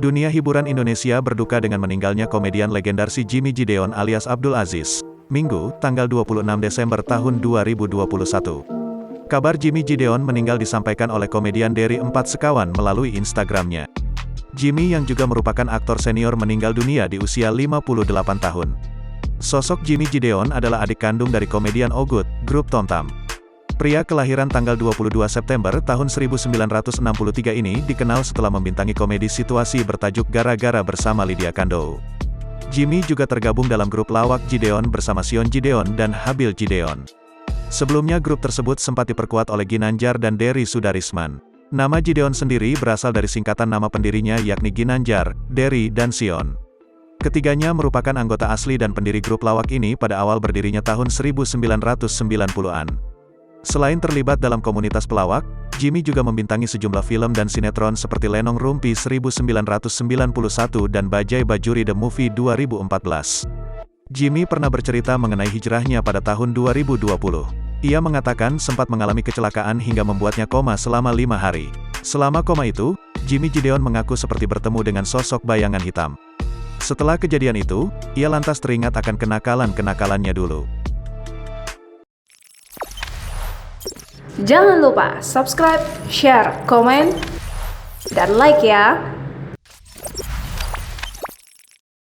Dunia hiburan Indonesia berduka dengan meninggalnya komedian legendarsi Jimmy Gideon alias Abdul Aziz. Minggu, tanggal 26 Desember tahun 2021. Kabar Jimmy Gideon meninggal disampaikan oleh komedian Dery Empat Sekawan melalui Instagramnya. Jimmy yang juga merupakan aktor senior meninggal dunia di usia 58 tahun. Sosok Jimmy Gideon adalah adik kandung dari komedian Ogut, grup Tomtam. Pria kelahiran tanggal 22 September tahun 1963 ini dikenal setelah membintangi komedi situasi bertajuk Gara-Gara bersama Lydia Kandou. Jimmy juga tergabung dalam grup lawak Gideon bersama Sion Gideon dan Habil Gideon. Sebelumnya grup tersebut sempat diperkuat oleh Ginanjar dan Dery Sudarisman. Nama Gideon sendiri berasal dari singkatan nama pendirinya yakni Ginanjar, Dery, dan Sion. Ketiganya merupakan anggota asli dan pendiri grup lawak ini pada awal berdirinya tahun 1990-an. Selain terlibat dalam komunitas pelawak, Jimmy juga membintangi sejumlah film dan sinetron seperti Lenong Rumpi 1991 dan Bajai Bajuri The Movie 2014. Jimmy pernah bercerita mengenai hijrahnya pada tahun 2020. Ia mengatakan sempat mengalami kecelakaan hingga membuatnya koma selama 5 hari. Selama koma itu, Jimmy Gideon mengaku seperti bertemu dengan sosok bayangan hitam. Setelah kejadian itu, ia lantas teringat akan kenakalan-kenakalannya dulu. Jangan lupa subscribe, share, komen, dan like ya!